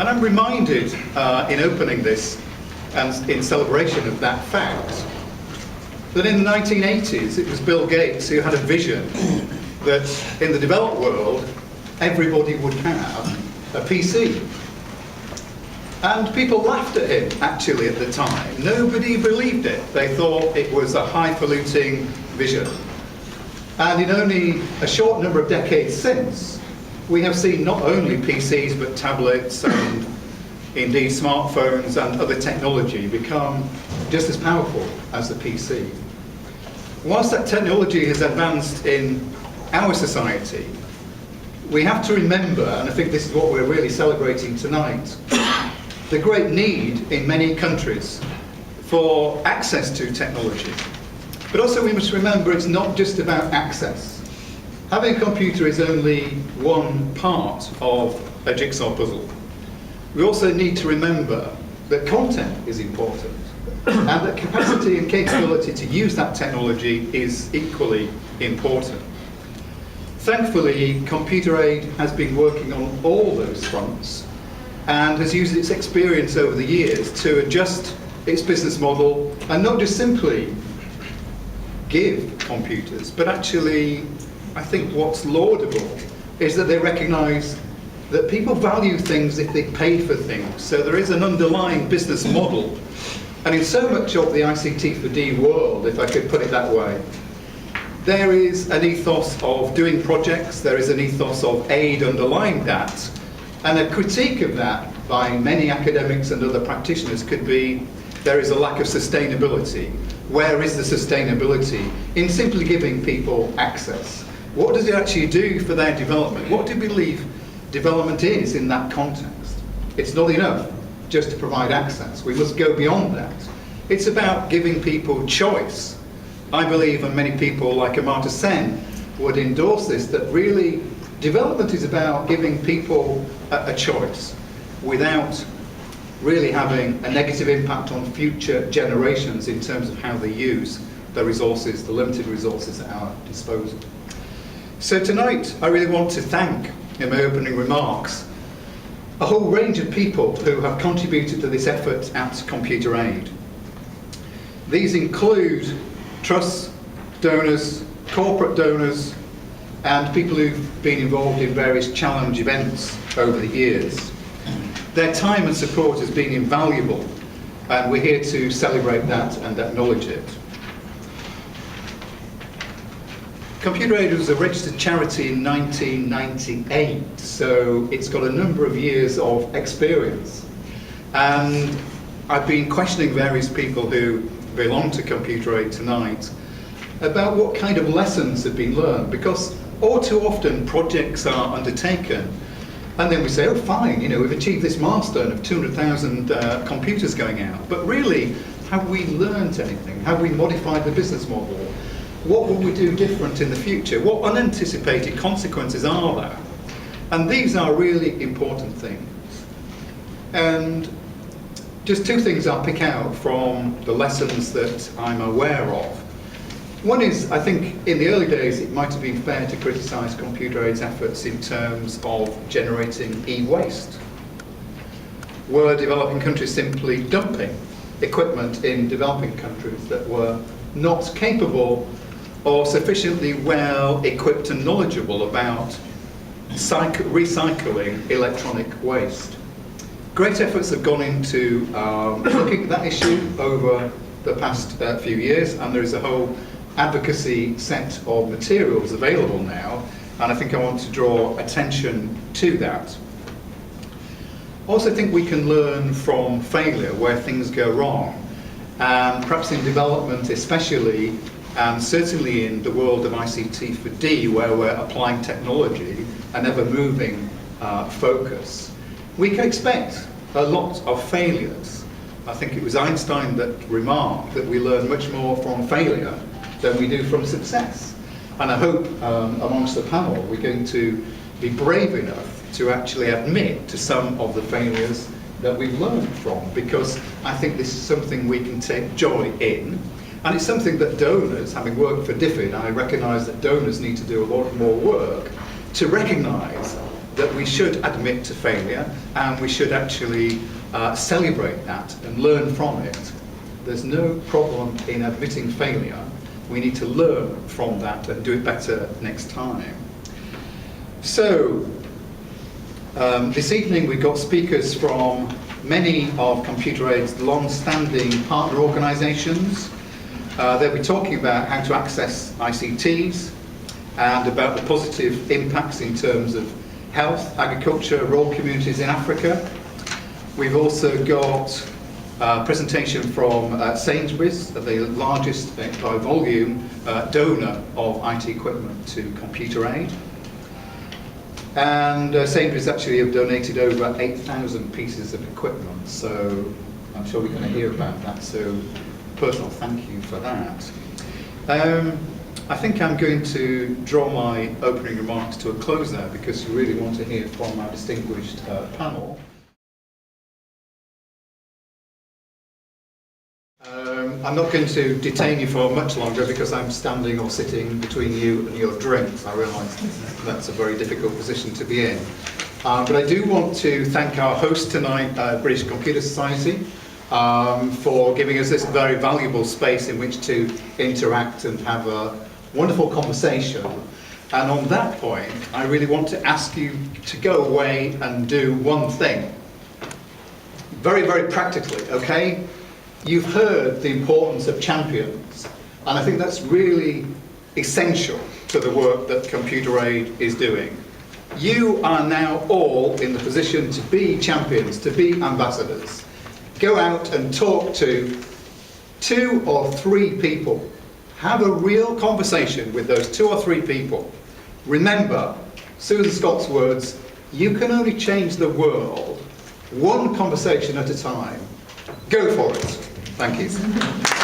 And I'm reminded in opening this and in celebration of that fact that in the 1980s it was Bill Gates who had a vision that in the developed world everybody would have a PC. And people laughed at him, actually, at the time. Nobody believed it. They thought it was a high-polluting vision. And in only a short number of decades since, we have seen not only PCs, but tablets and indeed smartphones and other technology become just as powerful as the PC. Whilst that technology has advanced in our society, we have to remember, and I think this is what we're really celebrating tonight, the great need in many countries for access to technology. But also we must remember it's not just about access. Having a computer is only one part of a jigsaw puzzle. We also need to remember that content is important and that capacity and capability to use that technology is equally important. Thankfully, Computer Aid has been working on all those fronts and has used its experience over the years to adjust its business model and not just simply give computers, but actually, I think what's laudable is that they recognise that people value things if they pay for things. So there is an underlying business model. And in so much of the ICT for D world, if I could put it that way, there is an ethos of doing projects, there is an ethos of aid underlying that, and a critique of that by many academics and other practitioners could be there is a lack of sustainability. Where is the sustainability in simply giving people access? What does it actually do for their development? What do you believe development is in that context? It's not enough just to provide access. We must go beyond that. It's about giving people choice. I believe, and many people like Amartya Sen would endorse this, that really development is about giving people a choice without really having a negative impact on future generations in terms of how they use the resources, the limited resources at our disposal. So tonight I really want to thank, in my opening remarks, a whole range of people who have contributed to this effort at Computer Aid. These include trusts, donors, corporate donors, and people who've been involved in various challenge events over the years. Their time and support has been invaluable, and we're here to celebrate that and acknowledge it. Computer Aid was a registered charity in 1998, so it's got a number of years of experience. And I've been questioning various people who belong to Computer Aid tonight about what kind of lessons have been learned, because all too often projects are undertaken and then we say, oh fine, you know, we've achieved this milestone of 200,000 computers going out, but really, have we learned anything? Have we modified the business model? What will we do different in the future? What unanticipated consequences are there? And these are really important things. And just two things I'll pick out from the lessons that I'm aware of. One is, I think in the early days it might have been fair to criticise Computer Aid's efforts in terms of generating e-waste. Were developing countries simply dumping equipment in developing countries that were not capable or sufficiently well equipped and knowledgeable about recycling electronic waste? Great efforts have gone into looking at that issue over the past few years, and there is a whole advocacy set of materials available now, and I think I want to draw attention to that. I also think we can learn from failure, where things go wrong, and perhaps in development especially, and certainly in the world of ICT for D, where we're applying technology, an ever-moving focus. We can expect a lot of failures. I think it was Einstein that remarked that we learn much more from failure than we do from success. And I hope amongst the panel we're going to be brave enough to actually admit to some of the failures that we've learned from, because I think this is something we can take joy in. And it's something that donors, having worked for DFID, I recognise that donors need to do a lot more work to recognise that we should admit to failure, and we should actually celebrate that and learn from it. There's no problem in admitting failure. We need to learn from that and do it better next time. So, this evening we've got speakers from many of Computer-Aid's long-standing partner organisations. They'll be talking about how to access ICTs and about the positive impacts in terms of health, agriculture, rural communities in Africa. We've also got a presentation from Sainsbury's, the largest by volume donor of IT equipment to Computer-Aid. And Sainsbury's actually have donated over 8,000 pieces of equipment, so I'm sure we're going to hear about that, so personal thank you for that. I think I'm going to draw my opening remarks to a close now because we really want to hear from our distinguished panel. I'm not going to detain you for much longer because I'm standing or sitting between you and your drinks. I realise that's a very difficult position to be in. But I do want to thank our host tonight, British Computer Society, for giving us this very valuable space in which to interact and have a wonderful conversation. And on that point, I really want to ask you to go away and do one thing. Very, very practically, okay? You've heard the importance of champions, and I think that's really essential to the work that Computer-Aid is doing. You are now all in the position to be champions, to be ambassadors. Go out and talk to 2 or 3 people. Have a real conversation with those 2 or 3 people. Remember Susan Scott's words, you can only change the world one conversation at a time. Go for it. Thank you.